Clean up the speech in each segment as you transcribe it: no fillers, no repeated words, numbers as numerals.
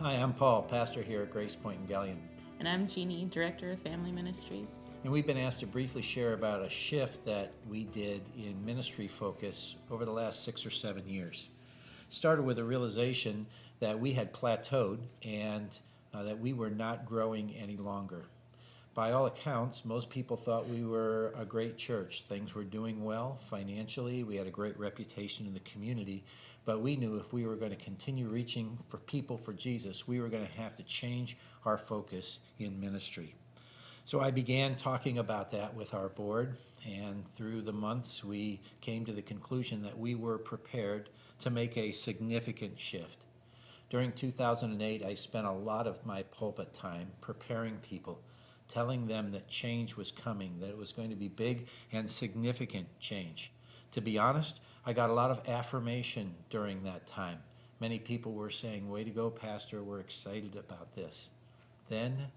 Hi, I'm Paul, pastor here at Grace Point in Galleon. And I'm Jeannie, Director of Family Ministries. And we've been asked to briefly share about a shift that we did in ministry focus over the last 6 or 7 years. It started with a realization that we had plateaued and that we were not growing any longer. By all accounts, most people thought we were a great church. Things were doing well financially. We had a great reputation in the community. But we knew if we were going to continue reaching for people for Jesus, we were going to have to change our focus in ministry. So I began talking about that with our board, and through the months we came to the conclusion that we were prepared to make a significant shift. During 2008, I spent a lot of my pulpit time preparing people, telling them that change was coming, that it was going to be big and significant change. To be honest, I got a lot of affirmation during that time. Many people were saying, "Way to go, Pastor, we're excited about this." Then,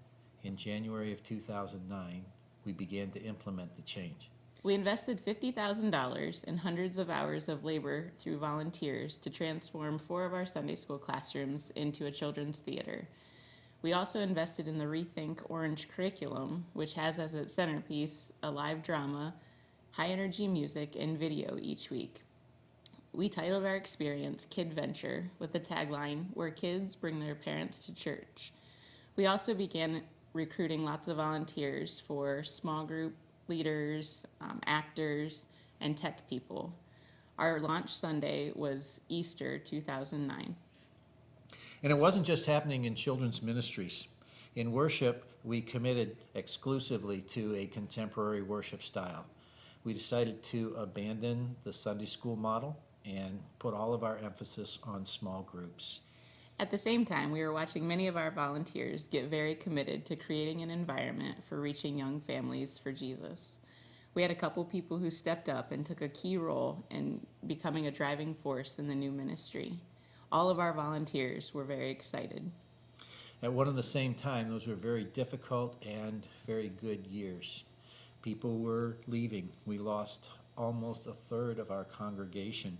in January of 2009, we began to implement the change. We invested $50,000 and hundreds of hours of labor through volunteers to transform 4 of our Sunday school classrooms into a children's theater. We also invested in the Rethink Orange curriculum, which has as its centerpiece a live drama, high energy music, and video each week. We titled our experience Kidventure with the tagline, "Where kids bring their parents to church." We also began recruiting lots of volunteers for small group leaders, actors, and tech people. Our launch Sunday was Easter 2009. And it wasn't just happening in children's ministries. In worship, we committed exclusively to a contemporary worship style. We decided to abandon the Sunday school model and put all of our emphasis on small groups. At the same time, we were watching many of our volunteers get very committed to creating an environment for reaching young families for Jesus. We had a couple people who stepped up and took a key role in becoming a driving force in the new ministry. All of our volunteers were very excited. At one and the same time, those were very difficult and very good years. People were leaving. We lost almost a third of our congregation.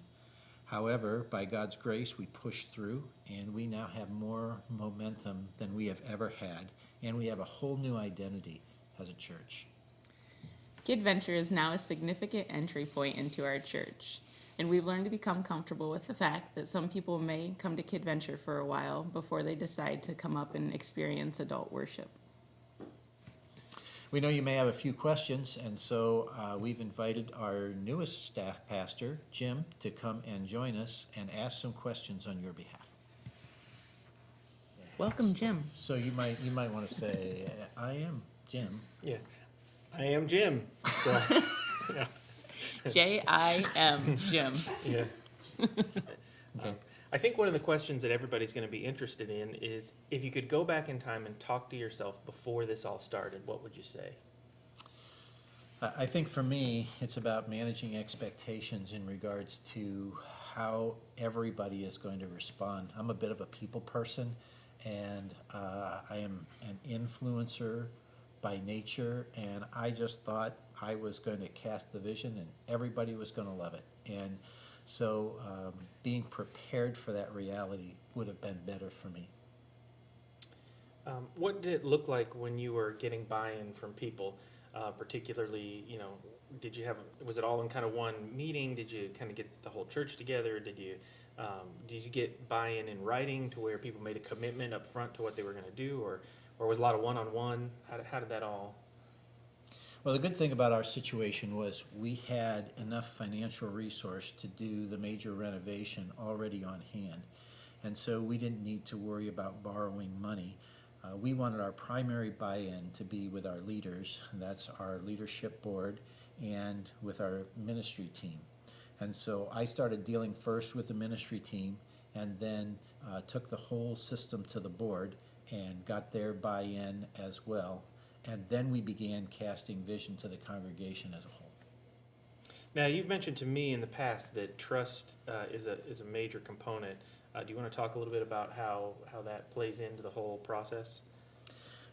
However, by God's grace, we pushed through, and we now have more momentum than we have ever had, and we have a whole new identity as a church. Kidventure is now a significant entry point into our church, and we've learned to become comfortable with the fact that some people may come to Kidventure for a while before they decide to come up and experience adult worship. We know you may have a few questions, and so we've invited our newest staff pastor, Jim, to come and join us and ask some questions on your behalf. Welcome, Jim. So you might want to say, "I am Jim." Yeah, I am Jim. So, yeah. J-I-M, Jim. Yeah. Okay. I think one of the questions that everybody's going to be interested in is if you could go back in time and talk to yourself before this all started, what would you say? I think for me, it's about managing expectations in regards to how everybody is going to respond. I'm a bit of a people person, and I am an influencer by nature, and I just thought I was going to cast the vision and everybody was going to love it. And so being prepared for that reality would have been better for me. What did it look like when you were getting buy-in from people? Particularly, was it all in kind of one meeting? Did you kind of get the whole church together? Did you get buy-in in writing to where people made a commitment up front to what they were going to do, or was a lot of one-on-one? How did that all? Well, the good thing about our situation was we had enough financial resource to do the major renovation already on hand. And so we didn't need to worry about borrowing money. We wanted our primary buy-in to be with our leaders, and that's our leadership board, and with our ministry team. And so I started dealing first with the ministry team, and then took the whole system to the board and got their buy-in as well. And then we began casting vision to the congregation as a whole. Now, you've mentioned to me in the past that trust is a major component. Do you want to talk a little bit about how that plays into the whole process?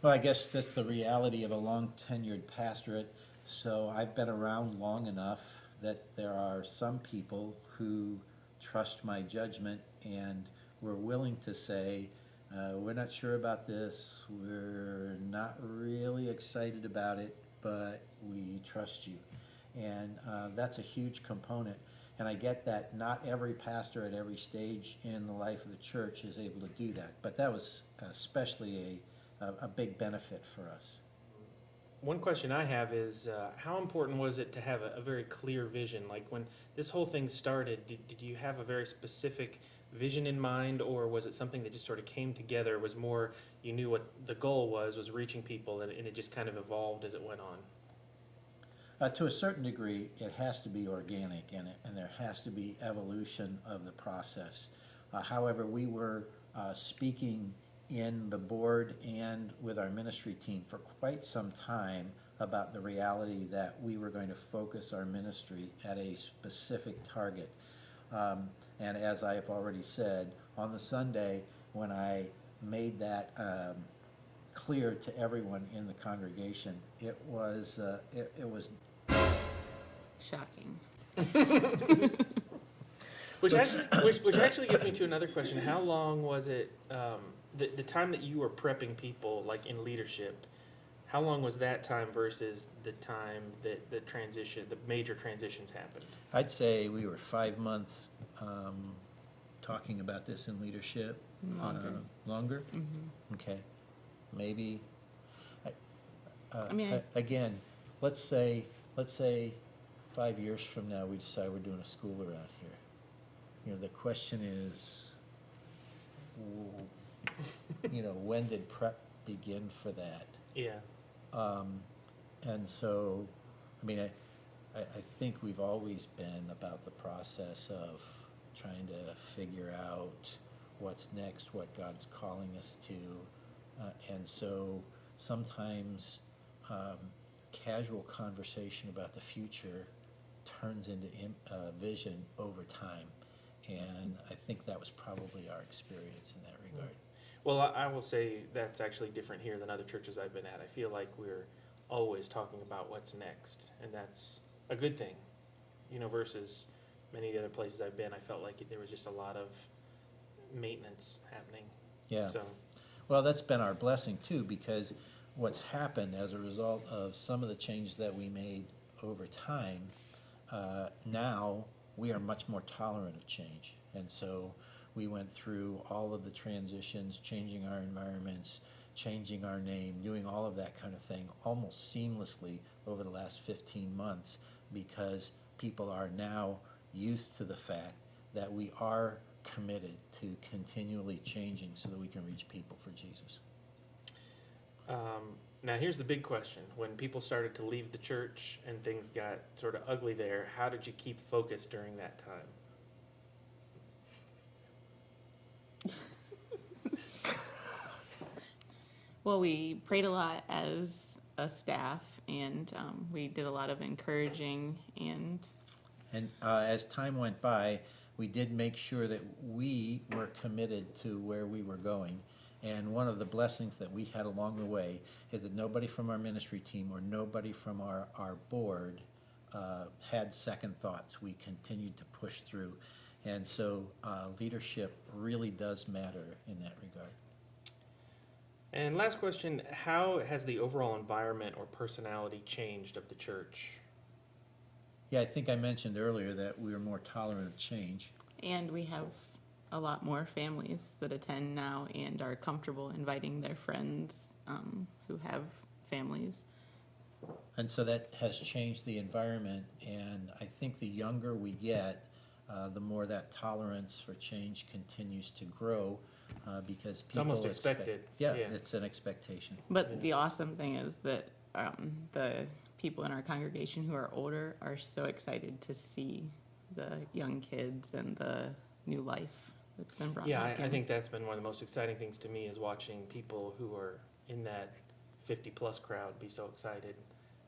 Well, I guess that's the reality of a long-tenured pastorate. So I've been around long enough that there are some people who trust my judgment and were willing to say, we're not sure about this, we're not really excited about it, but we trust you. And that's a huge component. And I get that not every pastor at every stage in the life of the church is able to do that, but that was especially a big benefit for us. One question I have is, how important was it to have a very clear vision? Like when this whole thing started, did you have a very specific vision in mind, or was it something that just sort of came together? It was more, you knew what the goal was reaching people, and it just kind of evolved as it went on? To a certain degree, it has to be organic in it, and there has to be evolution of the process. However, we were speaking in the board and with our ministry team for quite some time about the reality that we were going to focus our ministry at a specific target. And as I have already said, on the Sunday when I made that clear to everyone in the congregation, it was Shocking. Which actually gets me to another question. How long was it, the time that you were prepping people, like in leadership, how long was that time versus the time that the major transitions happened? I'd say we were 5 months talking about this in leadership. Longer. Longer? Mm-hmm. Okay. Maybe. I- Again, let's say 5 years from now we decide we're doing a school around here. You know, the question is, when did prep begin for that? Yeah. And so, I think we've always been about the process of trying to figure out what's next, what God's calling us to. And so sometimes casual conversation about the future turns into vision over time. And I think that was probably our experience in that regard. Well, I will say that's actually different here than other churches I've been at. I feel like we're always talking about what's next, and that's a good thing, versus many of the other places I've been. I felt like there was just a lot of maintenance happening. Yeah. So, Well, that's been our blessing too, because what's happened as a result of some of the changes that we made over time, now we are much more tolerant of change. And so we went through all of the transitions, changing our environments, changing our name, doing all of that kind of thing almost seamlessly over the last 15 months, because people are now used to the fact that we are committed to continually changing so that we can reach people for Jesus. now here's the big question. When people started to leave the church and things got sort of ugly there, how did you keep focused during that time? Well, we prayed a lot as a staff, and we did a lot of encouraging and And as time went by, we did make sure that we were committed to where we were going. And one of the blessings that we had along the way is that nobody from our ministry team or nobody from our board had second thoughts. We continued to push through. And so leadership really does matter in that regard. And last question, how has the overall environment or personality changed of the church? Yeah, I think I mentioned earlier that we are more tolerant of change. and we have a lot more families that attend now and are comfortable inviting their friends who have families. And so that has changed the environment, and I think the younger we get, the more that tolerance for change continues to grow, because people almost expect- expected. Yeah, Yeah. it's an expectation. But Yeah. the awesome thing is that the people in our congregation who are older are so excited to see the young kids and the new life that's been brought Yeah, back I in. think that's been one of the most exciting things to me is watching people who are in that 50-plus crowd be so excited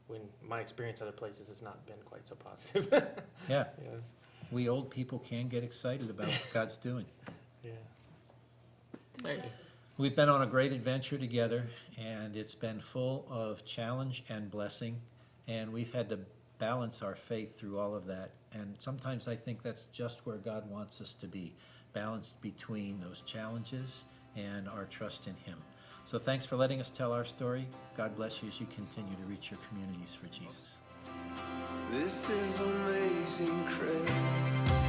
when my experience other places has not been quite so positive. Yeah, Yeah, we old people can get excited about what God's doing. yeah. Sorry. We've been on a great adventure together, and it's been full of challenge and blessing, and we've had to balance our faith through all of that. And sometimes I think that's just where God wants us to be, balanced between those challenges and our trust in Him. So thanks for letting us tell our story. God bless you as you continue to reach your communities for Jesus. This is amazing grace.